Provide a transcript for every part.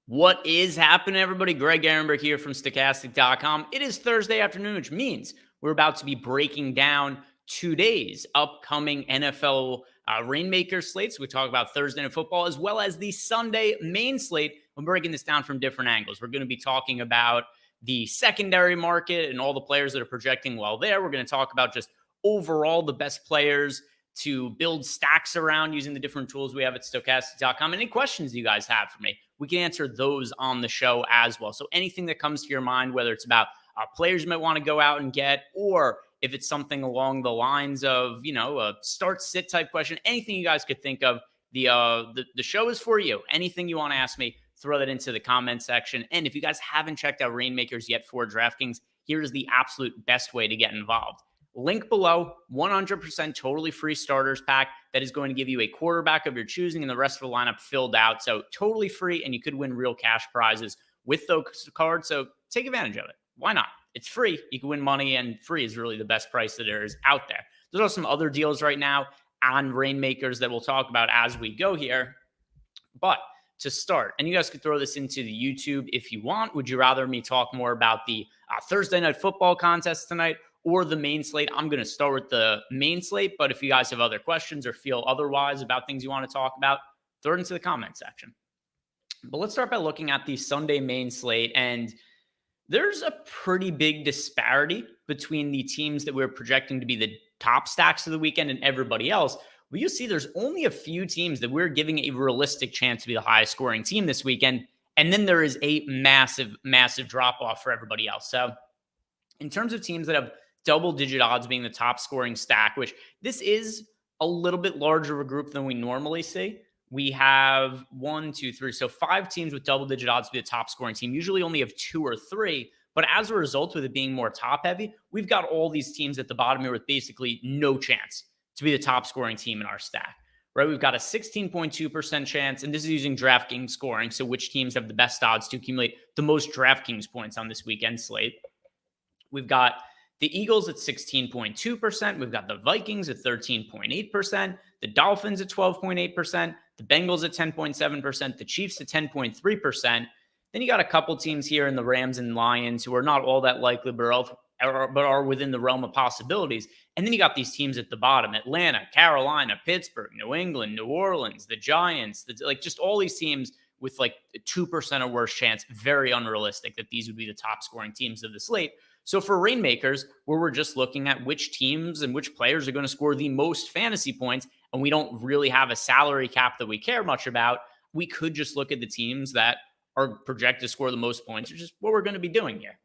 What is happening, everybody? Greg Ehrenberg here from Stochastic.com. It is Thursday afternoon, which means we're about to be breaking down today's upcoming NFL Rainmakers slates. We talk about Thursday Night Football as well as the Sunday main slate. I'm breaking this down from different angles. We're going to be talking about the secondary market and all the players that are projecting well there. We're going to talk about just overall the best players to build stacks around using the different tools we have at Stochastic.com. Any questions you guys have for me, we can answer those on the show as well. So anything that comes to your mind, whether it's about players you might want to go out and get, or if it's something along the lines of, a start-sit type question, anything you guys could think of, the show is for you. Anything you want to ask me, throw that into the comment section. And if you guys haven't checked out Rainmakers yet for DraftKings, here is the absolute best way to get involved. Link below, 100% totally free starters pack that is going to give you a quarterback of your choosing and the rest of the lineup filled out. So totally free, and you could win real cash prizes with those cards. So take advantage of it. Why not? It's free. You can win money, and free is really the best price that there is out there. There's also some other deals right now on Rainmakers that we'll talk about as we go here. But to start, and you guys could throw this into the YouTube if you want. Would you rather me talk more about the Thursday Night Football contest tonight or the main slate? I'm going to start with the main slate, but if you guys have other questions or feel otherwise about things you want to talk about, throw it into the comment section. But let's start by looking at the Sunday main slate, and there's a pretty big disparity between the teams that we're projecting to be the top stacks of the weekend and everybody else. But you see there's only a few teams that we're giving a realistic chance to be the highest scoring team this weekend, and then there is a massive, massive drop-off for everybody else. So in terms of teams that have double-digit odds being the top scoring stack, which this is a little bit larger of a group than we normally see. We have 5 teams with double-digit odds to be the top scoring team. Usually only have 2 or 3, but as a result, with it being more top-heavy, we've got all these teams at the bottom here with basically no chance to be the top scoring team in our stack, right? We've got a 16.2% chance, and this is using DraftKings scoring, so which teams have the best odds to accumulate the most DraftKings points on this weekend slate. We've got the Eagles at 16.2%. We've got the Vikings at 13.8%, the Dolphins at 12.8%, the Bengals at 10.7%, the Chiefs at 10.3%. Then you got a couple teams here in the Rams and Lions who are not all that likely, but are within the realm of possibilities. And then you got these teams at the bottom: Atlanta, Carolina, Pittsburgh, New England, New Orleans, the Giants, just all these teams with like a 2% or worse chance. Very unrealistic that these would be the top scoring teams of the slate. So for Rainmakers, where we're just looking at which teams and which players are going to score the most fantasy points, and we don't really have a salary cap that we care much about, we could just look at the teams that are projected to score the most points, which is what we're going to be doing here.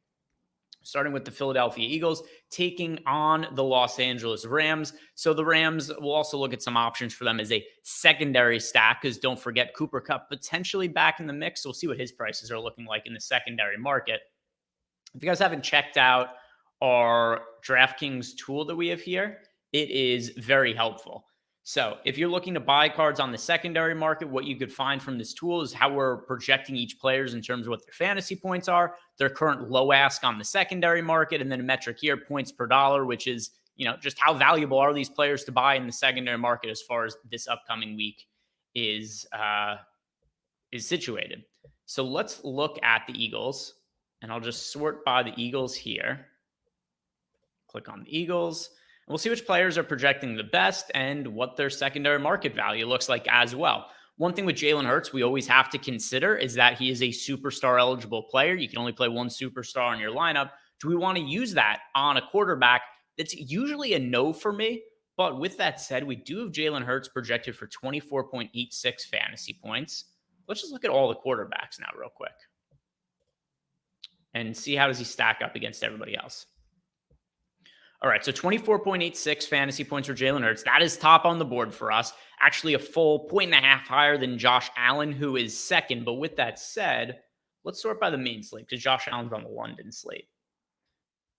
Starting with the Philadelphia Eagles, taking on the Los Angeles Rams. So the Rams, we'll also look at some options for them as a secondary stack, because don't forget Cooper Kupp potentially back in the mix. So we'll see what his prices are looking like in the secondary market. If you guys haven't checked out our DraftKings tool that we have here, it is very helpful. So if you're looking to buy cards on the secondary market, what you could find from this tool is how we're projecting each players in terms of what their fantasy points are, their current low ask on the secondary market, and then a metric here, points per dollar, which is, just how valuable are these players to buy in the secondary market as far as this upcoming week is situated. So let's look at the Eagles, and I'll just sort by the Eagles here. Click on the Eagles. We'll see which players are projecting the best and what their secondary market value looks like as well. One thing with Jalen Hurts we always have to consider is that he is a superstar eligible player. You can only play one superstar in your lineup. Do we want to use that on a quarterback? That's usually a no for me. But with that said, we do have Jalen Hurts projected for 24.86 fantasy points. Let's just look at all the quarterbacks now real quick and see how does he stack up against everybody else. All right, so 24.86 fantasy points for Jalen Hurts. That is top on the board for us. Actually, a full 1.5 higher than Josh Allen, who is second. But with that said, let's sort by the main slate, because Josh Allen's on the London slate.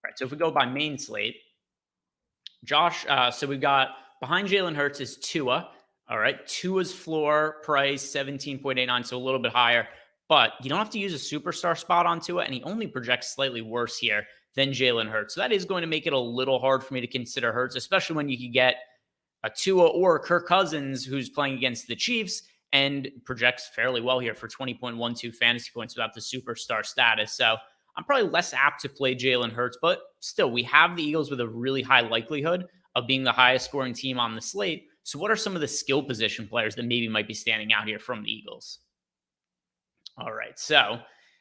All right, so if we go by main slate, so we've got behind Jalen Hurts is Tua. All right, Tua's floor price, 17.89, so a little bit higher. But you don't have to use a superstar spot on Tua, and he only projects slightly worse here than Jalen Hurts. So that is going to make it a little hard for me to consider Hurts, especially when you could get a Tua or Kirk Cousins who's playing against the Chiefs, and projects fairly well here for 20.12 fantasy points without the superstar status. So I'm probably less apt to play Jalen Hurts, but still, we have the Eagles with a really high likelihood of being the highest scoring team on the slate. So what are some of the skill position players that maybe might be standing out here from the Eagles? All right, so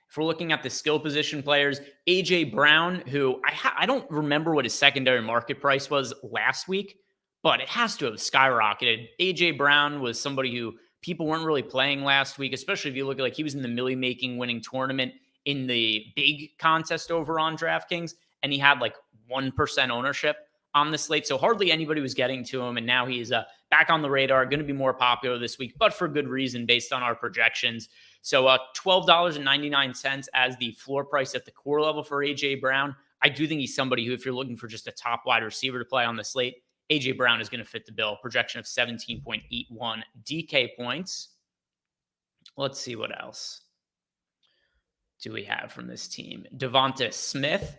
if we're looking at the skill position players, A.J. Brown, who I don't remember what his secondary market price was last week, but it has to have skyrocketed. A.J. Brown was somebody who people weren't really playing last week, especially if you look at, like, he was in the Millie Making winning tournament in the big contest over on DraftKings, and he had like 1% ownership on the slate. So hardly anybody was getting to him. And now he's back on the radar, going to be more popular this week, but for good reason based on our projections. So $12.99 as the floor price at the core level for A.J. Brown. I do think he's somebody who, if you're looking for just a top wide receiver to play on the slate, A.J. Brown is going to fit the bill. Projection of 17.81 DK points. Let's see what else do we have from this team. Devonta Smith.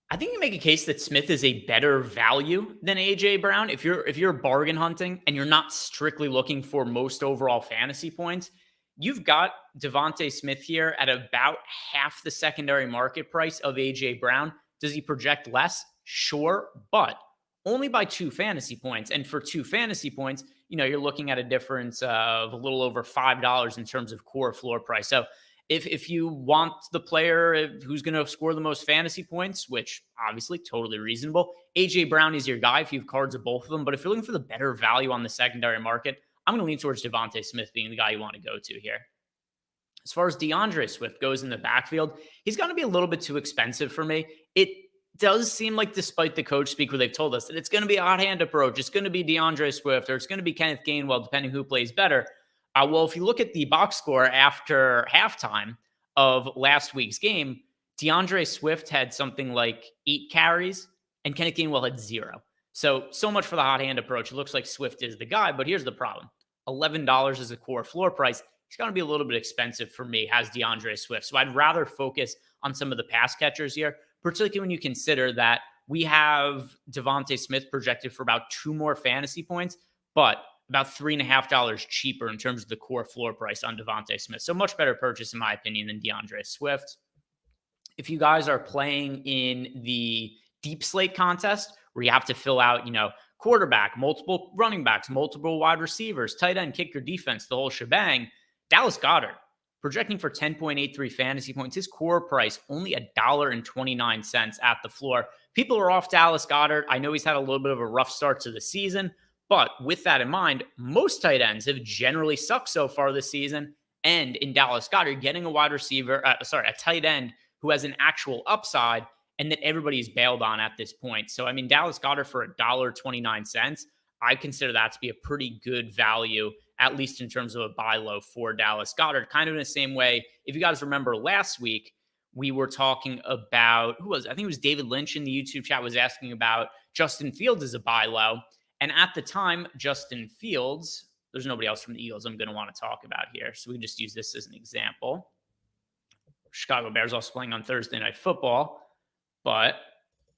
I think you make a case that Smith is a better value than A.J. Brown. If you're bargain hunting and you're not strictly looking for most overall fantasy points, you've got Devonta Smith here at about half the secondary market price of A.J. Brown. Does he project less? Sure, but only by 2 fantasy points. And for 2 fantasy points, you're looking at a difference of a little over $5 in terms of core floor price. So if you want the player who's going to score the most fantasy points, which obviously totally reasonable, A.J. Brown is your guy if you have cards of both of them. But if you're looking for the better value on the secondary market, I'm going to lean towards Devonta Smith being the guy you want to go to here. As far as DeAndre Swift goes in the backfield, he's going to be a little bit too expensive for me. It does seem like, despite the coach speak where they've told us that it's going to be a hot hand approach, it's going to be DeAndre Swift or it's going to be Kenneth Gainwell, depending who plays better. Well, if you look at the box score after halftime of last week's game, DeAndre Swift had something like 8 carries and Kenneth Gainwell had 0. So much for the hot hand approach. It looks like Swift is the guy, but here's the problem. $11 is a core floor price. He's going to be a little bit expensive for me, has DeAndre Swift. So I'd rather focus on some of the pass catchers here, particularly when you consider that we have Devonta Smith projected for about 2 more fantasy points, but about $3.50 cheaper in terms of the core floor price on Devonta Smith. So much better purchase, in my opinion, than DeAndre Swift. If you guys are playing in the deep slate contest where you have to fill out, quarterback, multiple running backs, multiple wide receivers, tight end, kicker, defense, the whole shebang, Dallas Goedert projecting for 10.83 fantasy points. His core price only $1.29 at the floor. People are off Dallas Goedert. I know he's had a little bit of a rough start to the season, but with that in mind, most tight ends have generally sucked so far this season. And in Dallas Goedert, getting a a tight end who has an actual upside and that everybody's bailed on at this point. So, Dallas Goedert for $1.29, I consider that to be a pretty good value, at least in terms of a buy low for Dallas Goedert. Kind of in the same way, if you guys remember last week, we were talking about, I think it was David Lynch in the YouTube chat was asking about Justin Fields as a buy low. And at the time, Justin Fields, there's nobody else from the Eagles I'm going to want to talk about here. So we just use this as an example. Chicago Bears also playing on Thursday Night Football, but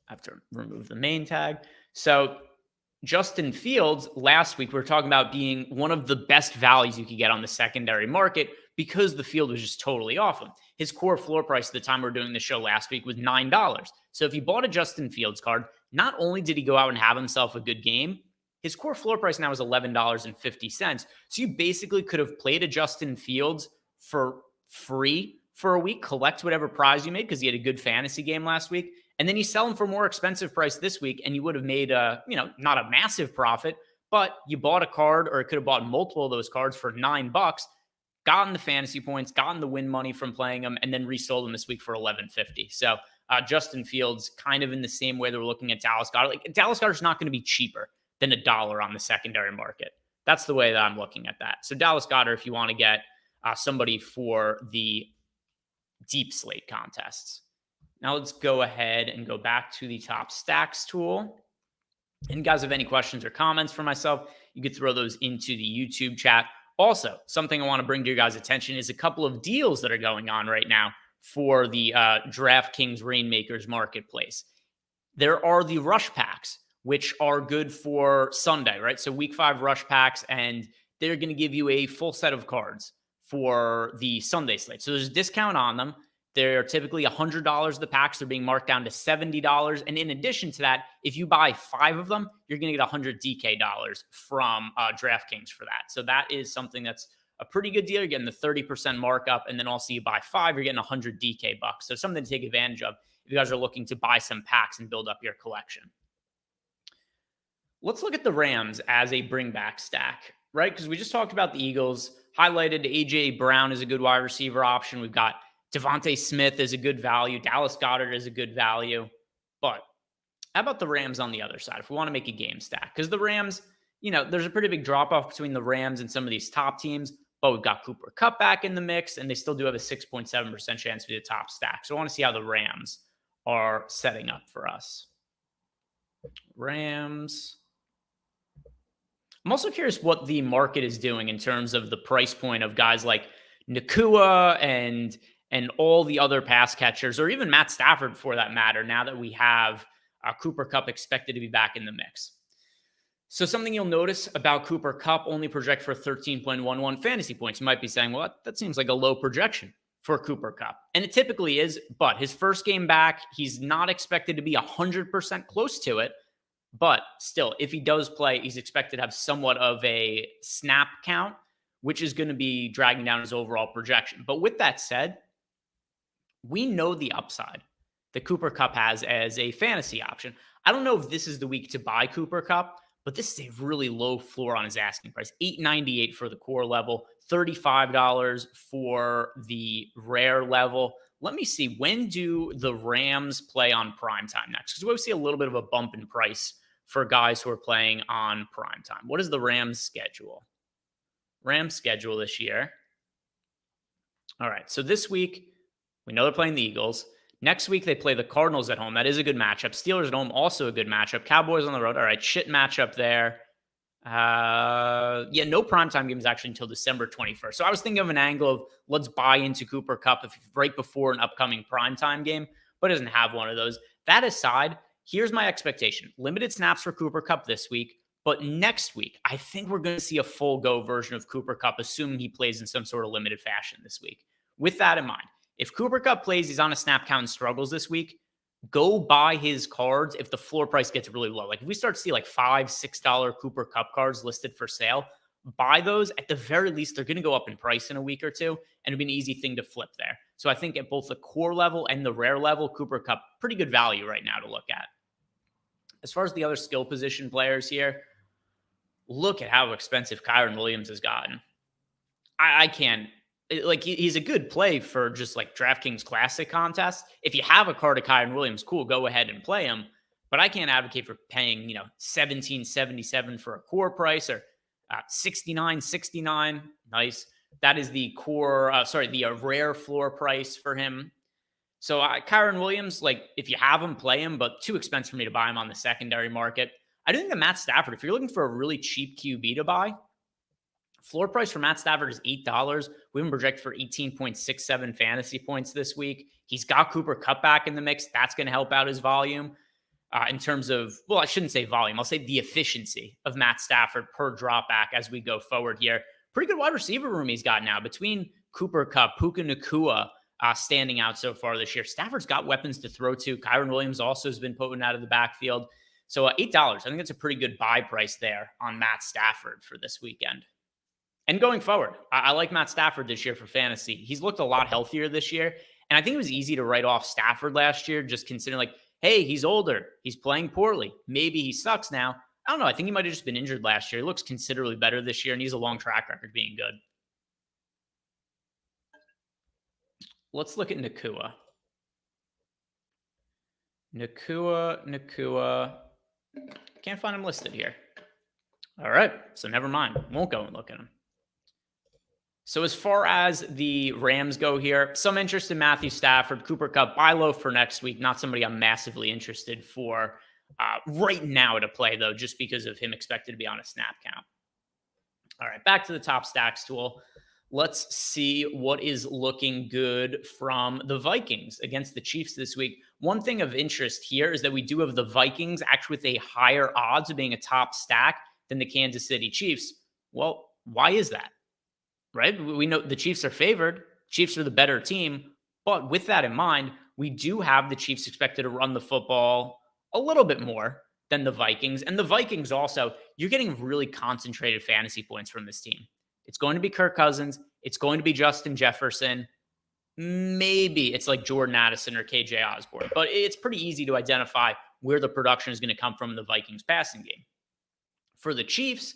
I have to remove the main tag. So Justin Fields, last week, we were talking about being one of the best values you could get on the secondary market because the field was just totally off him. His core floor price at the time we were doing the show last week was $9. So if you bought a Justin Fields card, not only did he go out and have himself a good game, his core floor price now is $11.50. So you basically could have played a Justin Fields for free for a week, collect whatever prize you made because he had a good fantasy game last week, and then you sell him for a more expensive price this week, and you would have made not a massive profit, but you bought a card, or could have bought multiple of those cards for $9, gotten the fantasy points, gotten the win money from playing them, and then resold them this week for $11.50. So Justin Fields, kind of in the same way that we're looking at Dallas Goedert. Like, Dallas Goedert's not going to be cheaper than $1 on the secondary market. That's the way that I'm looking at that. So Dallas Goedert, if you want to get somebody for the deep slate contests. Now let's go ahead and go back to the top stacks tool. And you guys have any questions or comments for myself, you could throw those into the YouTube chat. Also, something I want to bring to your guys' attention is a couple of deals that are going on right now for the DraftKings Reignmakers marketplace. There are the rush packs, which are good for Sunday, right? So week 5 rush packs, and they're going to give you a full set of cards for the Sunday slate. So there's a discount on them. They're typically $100 the packs. They're being marked down to $70. And in addition to that, if you buy 5 of them, you're going to get 100 DK dollars from DraftKings for that. So that is something that's a pretty good deal. You're getting the 30% markup. And then also you buy 5, you're getting 100 DK bucks. So something to take advantage of if you guys are looking to buy some packs and build up your collection. Let's look at the Rams as a bring back stack, right? Because we just talked about the Eagles, highlighted AJ Brown is a good wide receiver option. We've got Devontae Smith is a good value. Dallas Goedert is a good value. But how about the Rams on the other side if we want to make a game stack? Because the Rams, there's a pretty big drop-off between the Rams and some of these top teams. But we've got Cooper Kupp back in the mix, and they still do have a 6.7% chance to be the top stack. So I want to see how the Rams are setting up for us. Rams. I'm also curious what the market is doing in terms of the price point of guys like Nakua and all the other pass catchers, or even Matt Stafford for that matter, now that we have Cooper Kupp expected to be back in the mix. So something you'll notice about Cooper Kupp, only project for 13.11 fantasy points. You might be saying, well, that seems like a low projection for Cooper Kupp. And it typically is, but his first game back, he's not expected to be 100% close to it. But still, if he does play, he's expected to have somewhat of a snap count, which is going to be dragging down his overall projection. But with that said, we know the upside that Cooper Kupp has as a fantasy option. I don't know if this is the week to buy Cooper Kupp, but this is a really low floor on his asking price. $898 for the core level, $35 for the rare level. Let me see, when do the Rams play on primetime next? Because we see a little bit of a bump in price for guys who are playing on primetime. What is the Rams schedule? Rams schedule this year. All right, so this week, we know they're playing the Eagles. Next week, they play the Cardinals at home. That is a good matchup. Steelers at home, also a good matchup. Cowboys on the road. All right, shit matchup there. No primetime games actually until December 21st. So I was thinking of an angle of let's buy into Cooper Kupp right before an upcoming primetime game, but it doesn't have one of those. That aside, here's my expectation. Limited snaps for Cooper Kupp this week, but next week, I think we're going to see a full go version of Cooper Kupp, assuming he plays in some sort of limited fashion this week. With that in mind, if Cooper Kupp plays, he's on a snap count and struggles this week, go buy his cards if the floor price gets really low. Like if we start to see like $5, $6 Cooper Kupp cards listed for sale, buy those. At the very least, they're going to go up in price in a week or two, and it'll be an easy thing to flip there. So I think at both the core level and the rare level, Cooper Kupp, pretty good value right now to look at. As far as the other skill position players here, look at how expensive Kyren Williams has gotten. I can't. Like, he's a good play for just like DraftKings Classic contest. If you have a card of Kyren Williams, cool, go ahead and play him. But I can't advocate for paying, $17.77 for a core price or $69.69. Nice. That is the core, the rare floor price for him. So Kyren Williams, like if you have him, play him, but too expensive for me to buy him on the secondary market. I do think that Matt Stafford, if you're looking for a really cheap QB to buy, floor price for Matt Stafford is $8. We have him projected for 18.67 fantasy points this week. He's got Cooper Kupp back in the mix. That's going to help out his volume in terms of, well, I shouldn't say volume. I'll say the efficiency of Matt Stafford per drop back as we go forward here. Pretty good wide receiver room he's got now between Cooper Kupp, Puka Nacua standing out so far this year. Stafford's got weapons to throw to. Kyren Williams also has been potent out of the backfield. So $8, I think that's a pretty good buy price there on Matt Stafford for this weekend. And going forward, I like Matt Stafford this year for fantasy. He's looked a lot healthier this year. And I think it was easy to write off Stafford last year, just considering like, hey, he's older. He's playing poorly. Maybe he sucks now. I don't know. I think he might have just been injured last year. He looks considerably better this year, and he's a long track record being good. Let's look at Nacua. Nacua. Can't find him listed here. All right. So never mind. Won't go and look at him. So as far as the Rams go here, some interest in Matthew Stafford, Cooper Kupp, buy low for next week. Not somebody I'm massively interested for right now to play, though, just because of him expected to be on a snap count. All right, back to the top stacks tool. Let's see what is looking good from the Vikings against the Chiefs this week. One thing of interest here is that we do have the Vikings actually with a higher odds of being a top stack than the Kansas City Chiefs. Well, Why is that? Right? We know the Chiefs are favored. Chiefs are the better team. But with that in mind, we do have the Chiefs expected to run the football a little bit more than the Vikings. And the Vikings also, you're getting really concentrated fantasy points from this team. It's going to be Kirk Cousins. It's going to be Justin Jefferson. Maybe it's like Jordan Addison or KJ Osborne, but it's pretty easy to identify where the production is going to come from in the Vikings passing game. For the Chiefs,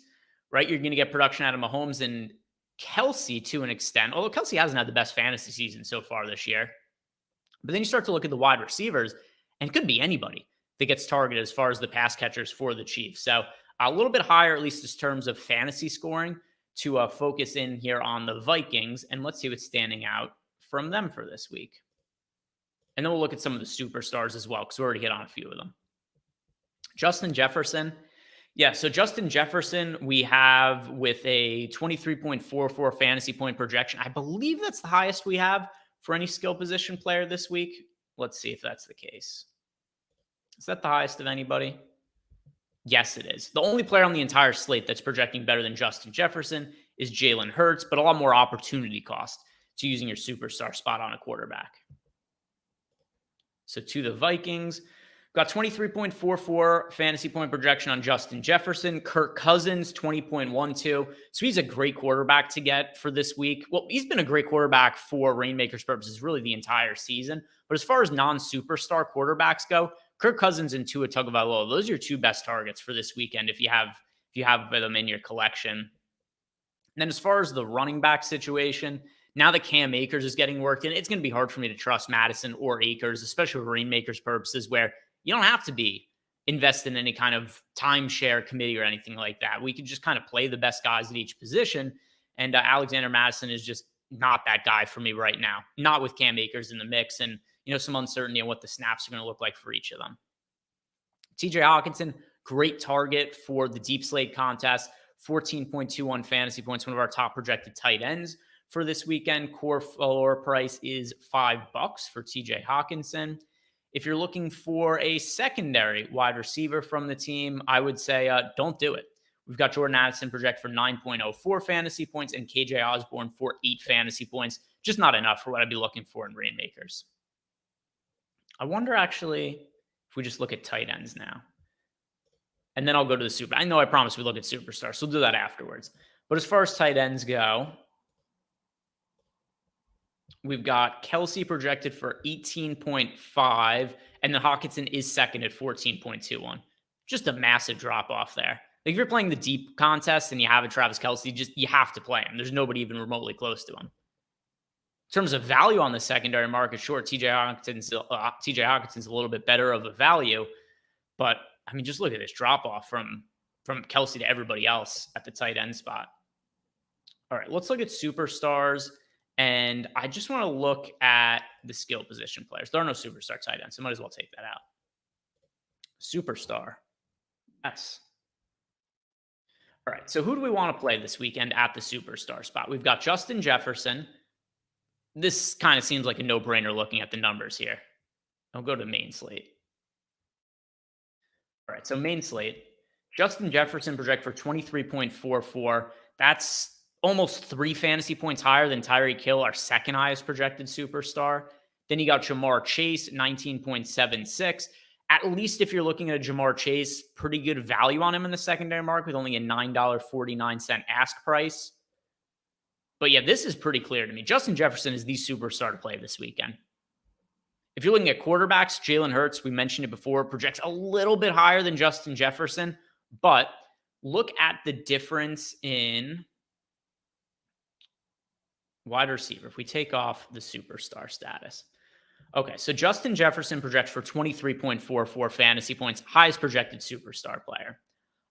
right, you're going to get production out of Mahomes and Kelsey to an extent, although Kelsey hasn't had the best fantasy season so far this year. But then you start to look at the wide receivers, and it could be anybody that gets targeted as far as the pass catchers for the Chiefs. So a little bit higher, at least in terms of fantasy scoring, to focus in here on the Vikings. And let's see what's standing out from them for this week. And then we'll look at some of the superstars as well, because we already hit on a few of them. Justin Jefferson. Yeah, so Justin Jefferson, we have with a 23.44 fantasy point projection. I believe that's the highest we have for any skill position player this week. Let's see if that's the case. Is that the highest of anybody? Yes, it is. The only player on the entire slate that's projecting better than Justin Jefferson is Jalen Hurts, but a lot more opportunity cost to using your superstar spot on a quarterback. So to the Vikings, got 23.44 fantasy point projection on Justin Jefferson. Kirk Cousins, 20.12. So he's a great quarterback to get for this week. Well, he's been a great quarterback for Rainmakers purposes really the entire season. But as far as non-superstar quarterbacks go, Kirk Cousins and Tua Tagovailoa, those are your two best targets for this weekend if you have them in your collection. And then as far as the running back situation, now that Cam Akers is getting worked in, it's going to be hard for me to trust Madison or Akers, especially for Rainmakers purposes, where you don't have to be invested in any kind of timeshare committee or anything like that. We could just kind of play the best guys at each position. And Alexander Madison is just not that guy for me right now, not with Cam Akers in the mix and, some uncertainty on what the snaps are going to look like for each of them. TJ Hawkinson, great target for the deep slate contest, 14.21 fantasy points, one of our top projected tight ends for this weekend. Core floor price is $5 for TJ Hawkinson. If you're looking for a secondary wide receiver from the team, I would say don't do it. We've got Jordan Addison project for 9.04 fantasy points and KJ Osborne for 8 fantasy points. Just not enough for what I'd be looking for in Rainmakers. I wonder actually if we just look at tight ends now. And then I'll go to the super. I know I promised we look at superstars, so we'll do that afterwards. But as far as tight ends go, we've got Kelsey projected for 18.5, and then Hawkinson is second at 14.21. Just a massive drop off there. Like if you're playing the deep contest and you have a Travis Kelsey, you have to play him. There's nobody even remotely close to him. In terms of value on the secondary market, sure, TJ Hawkinson's a little bit better of a value, but I mean, just look at this drop off from Kelsey to everybody else at the tight end spot. All right, let's look at superstars. And I just want to look at the skill position players. There are no superstar tight ends, so might as well take that out. Superstar. Yes. All right, so who do we want to play this weekend at the superstar spot? We've got Justin Jefferson. This kind of seems like a no-brainer looking at the numbers here. I'll go to main slate. All right, so main slate. Justin Jefferson project for 23.44. That's almost 3 fantasy points higher than Tyreek Hill, our second highest projected superstar. Then you got Jamar Chase, 19.76. At least if you're looking at a Jamar Chase, pretty good value on him in the secondary market with only a $9.49 ask price. But yeah, this is pretty clear to me. Justin Jefferson is the superstar to play this weekend. If you're looking at quarterbacks, Jalen Hurts, we mentioned it before, projects a little bit higher than Justin Jefferson. But look at the difference in wide receiver. If we take off the superstar status. Okay, so Justin Jefferson projects for 23.44 fantasy points, highest projected superstar player.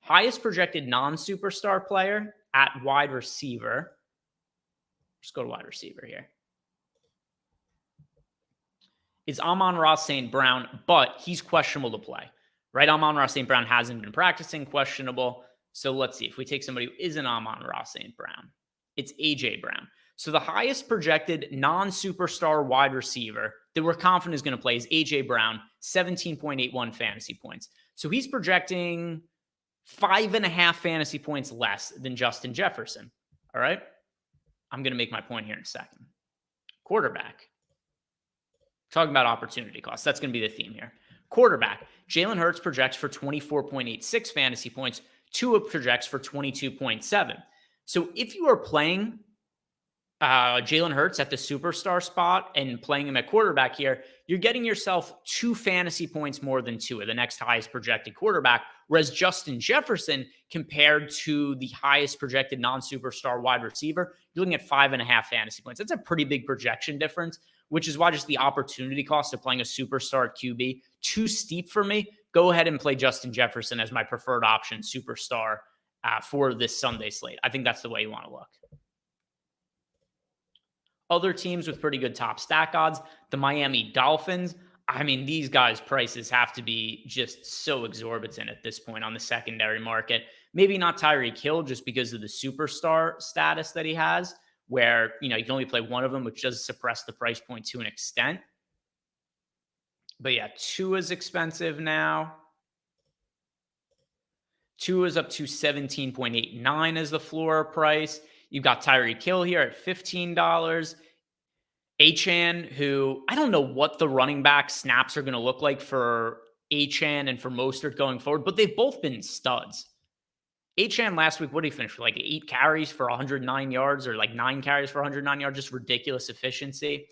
Highest projected non-superstar player at wide receiver. Just go to wide receiver here. Is Amon-Ra St. Brown, but he's questionable to play, right? Amon-Ra St. Brown hasn't been practicing, questionable. So let's see if we take somebody who isn't Amon-Ra St. Brown. It's A.J. Brown. So the highest projected non-superstar wide receiver that we're confident is going to play is A.J. Brown, 17.81 fantasy points. So he's projecting 5.5 fantasy points less than Justin Jefferson. All right. I'm going to make my point here in a second. Quarterback. Talking about opportunity costs. That's going to be the theme here. Quarterback. Jalen Hurts projects for 24.86 fantasy points. Tua projects for 22.7. So if you are playing Jalen Hurts at the superstar spot and playing him at quarterback here, you're getting yourself 2 fantasy points more than Tua, the next highest projected quarterback. Whereas Justin Jefferson, compared to the highest projected non-superstar wide receiver, you're looking at 5.5 fantasy points. That's a pretty big projection difference, which is why just the opportunity cost of playing a superstar at QB, too steep for me. Go ahead and play Justin Jefferson as my preferred option, superstar, for this Sunday slate. I think that's the way you want to look. Other teams with pretty good top stack odds, the Miami Dolphins. I mean, these guys' prices have to be just so exorbitant at this point on the secondary market. Maybe not Tyreek Hill just because of the superstar status that he has, where, you can only play one of them, which does suppress the price point to an extent. But yeah, Tua's expensive now. Tua's up to 17.89 as the floor price. You've got Tyreek Hill here at $15. Achane, who I don't know what the running back snaps are going to look like for Achane and for Mostert going forward, but they've both been studs. Achane last week, what did he finish for? Like 8 carries for 109 yards or like 9 carries for 109 yards, just ridiculous efficiency.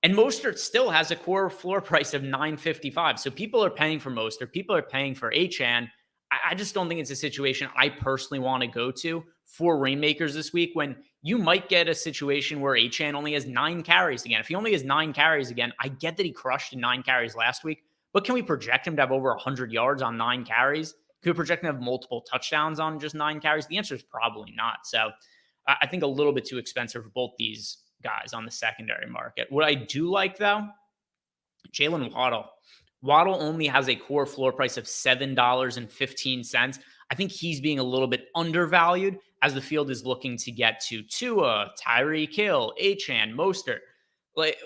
And Mostert still has a core floor price of $9.55. So people are paying for Mostert. People are paying for Achane. I just don't think it's a situation I personally want to go to for Rainmakers this week, when you might get a situation where Achane only has 9 carries again. If he only has 9 carries again, I get that he crushed in 9 carries last week, but can we project him to have over 100 yards on 9 carries? Could we project him to have multiple touchdowns on just 9 carries? The answer is probably not. So I think a little bit too expensive for both these guys on the secondary market. What I do like, though, Jalen Waddle. Waddle only has a core floor price of $7.15. I think he's being a little bit undervalued as the field is looking to get to Tua, Tyreek Hill, Achane, Mostert. Like,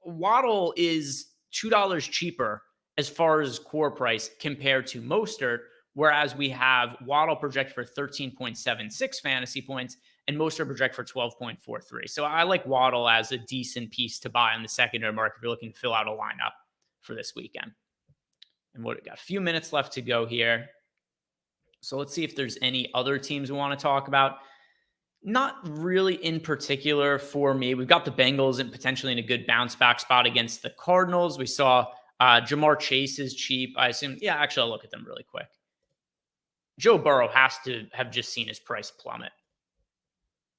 Waddle is $2 cheaper as far as core price compared to Mostert, whereas we have Waddle project for 13.76 fantasy points and Mostert project for 12.43. So I like Waddle as a decent piece to buy on the secondary market if you're looking to fill out a lineup for this weekend. And what we got? A few minutes left to go here. So let's see if there's any other teams we want to talk about. Not really in particular for me. We've got the Bengals and potentially in a good bounce back spot against the Cardinals. We saw Jamar Chase is cheap. I assume, yeah, actually, I'll look at them really quick. Joe Burrow has to have just seen his price plummet.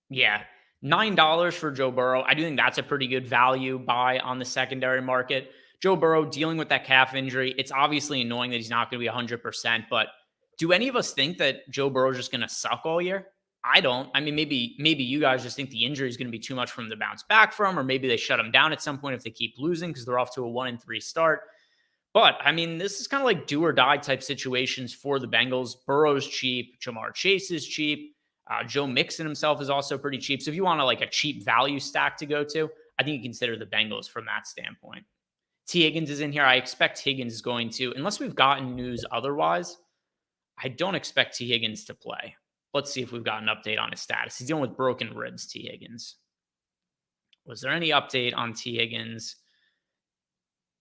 Yeah, $9 for Joe Burrow. I do think that's a pretty good value buy on the secondary market. Joe Burrow dealing with that calf injury. It's obviously annoying that he's not going to be 100%, but do any of us think that Joe Burrow is just going to suck all year? I don't. I mean, maybe you guys just think the injury is going to be too much for him to bounce back from, or maybe they shut him down at some point if they keep losing because they're off to a 1-3 start. But I mean, this is kind of like do or die type situations for the Bengals. Burrow's cheap. Jamar Chase is cheap. Joe Mixon himself is also pretty cheap. So if you want a cheap value stack to go to, I think you consider the Bengals from that standpoint. T. Higgins is in here. I expect Higgins is going to, unless we've gotten news otherwise, I don't expect T. Higgins to play. Let's see if we've got an update on his status. He's dealing with broken ribs, T. Higgins. Was there any update on T. Higgins?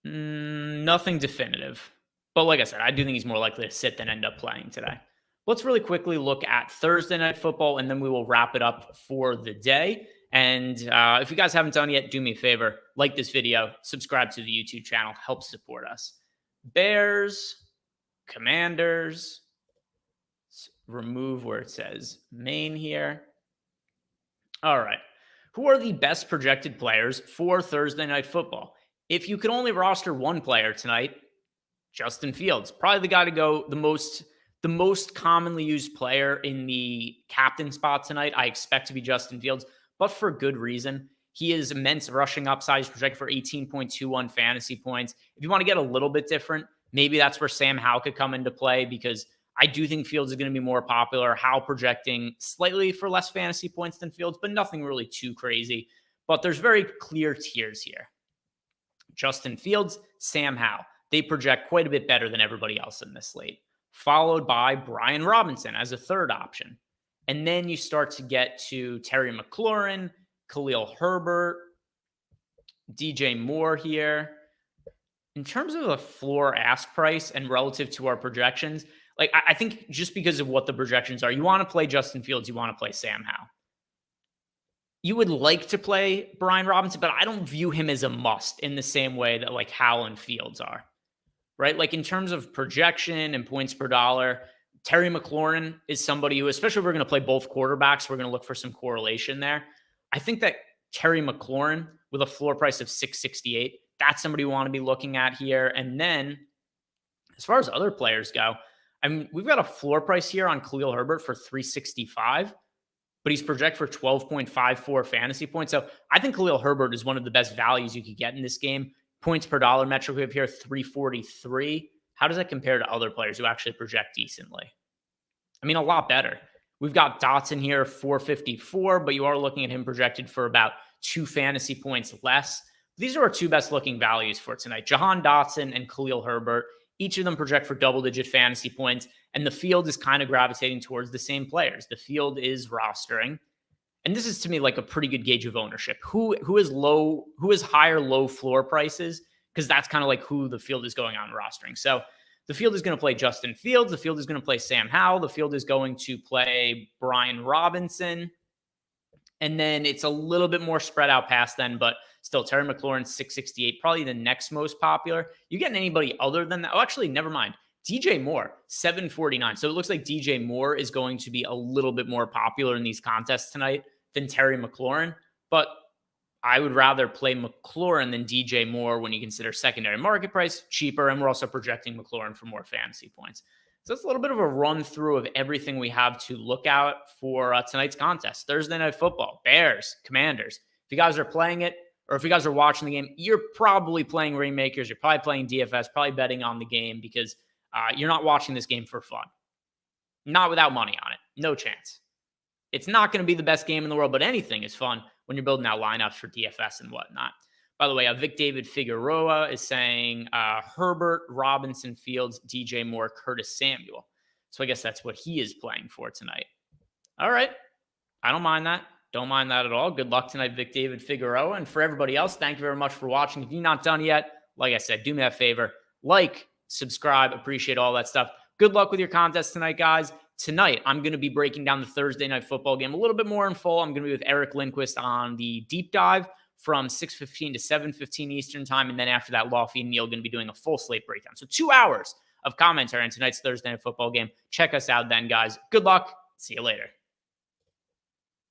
Nothing definitive. But like I said, I do think he's more likely to sit than end up playing today. Let's really quickly look at Thursday Night Football, and then we will wrap it up for the day. And if you guys haven't done yet, do me a favor, like this video, subscribe to the YouTube channel, help support us. Bears, Commanders, let's remove where it says main here. All right. Who are the best projected players for Thursday Night Football? If you could only roster one player tonight, Justin Fields, probably the guy to go, the most commonly used player in the captain spot tonight. I expect to be Justin Fields, but for good reason. He is immense rushing upside. He's projected for 18.21 fantasy points. If you want to get a little bit different, maybe that's where Sam Howell could come into play, because I do think Fields is going to be more popular. Howell projecting slightly for less fantasy points than Fields, but nothing really too crazy. But there's very clear tiers here. Justin Fields, Sam Howell. They project quite a bit better than everybody else in this slate, followed by Brian Robinson as a third option. And then you start to get to Terry McLaurin, Khalil Herbert, DJ Moore here. In terms of the floor ask price and relative to our projections, like I think just because of what the projections are, you want to play Justin Fields, you want to play Sam Howell. You would like to play Brian Robinson, but I don't view him as a must in the same way that like Howell and Fields are, right? Like in terms of projection and points per dollar, Terry McLaurin is somebody who, especially if we're going to play both quarterbacks, we're going to look for some correlation there. I think that Terry McLaurin with a floor price of 668, that's somebody we want to be looking at here. And then as far as other players go, I mean, we've got a floor price here on Khalil Herbert for 365, but he's projected for 12.54 fantasy points. So I think Khalil Herbert is one of the best values you could get in this game. Points per dollar metric we have here, 343. How does that compare to other players who actually project decently? I mean, a lot better. We've got Dotson here, 454, but you are looking at him projected for about 2 fantasy points less. These are our 2 best looking values for tonight. Jahan Dotson and Khalil Herbert. Each of them project for double-digit fantasy points, and the field is kind of gravitating towards the same players. The field is rostering, and this is to me like a pretty good gauge of ownership. Who is higher low floor prices, because that's kind of like who the field is going on rostering. So the field is going to play Justin Fields. The field is going to play Sam Howell. The field is going to play Brian Robinson. And then it's a little bit more spread out past then, but still Terry McLaurin, 668, probably the next most popular. You getting anybody other than that? Oh, actually, never mind. DJ Moore, 749. So it looks like DJ Moore is going to be a little bit more popular in these contests tonight than Terry McLaurin. But I would rather play McLaurin than DJ Moore when you consider secondary market price, cheaper, and we're also projecting McLaurin for more fantasy points. So that's a little bit of a run through of everything we have to look out for tonight's contest. Thursday Night Football, Bears, Commanders. If you guys are playing it, or if you guys are watching the game, you're probably playing Rainmakers. You're probably playing DFS, probably betting on the game because you're not watching this game for fun. Not without money on it. No chance. It's not going to be the best game in the world, but anything is fun when you're building out lineups for DFS and whatnot. By the way, Vic David Figueroa is saying Herbert, Robinson, Fields, DJ Moore, Curtis Samuel. So I guess that's what he is playing for tonight. All right. I don't mind that. Don't mind that at all. Good luck tonight, Vic David Figueroa. And for everybody else, thank you very much for watching. If you're not done yet, like I said, do me that favor. Like, subscribe, appreciate all that stuff. Good luck with your contest tonight, guys. Tonight, I'm going to be breaking down the Thursday Night Football game a little bit more in full. I'm going to be with Eric Lindquist on the deep dive from 6:15 to 7:15 Eastern time. And then after that, Lofty and Neil are going to be doing a full slate breakdown. So 2 hours of commentary on tonight's Thursday Night Football game. Check us out then, guys. Good luck. See you later.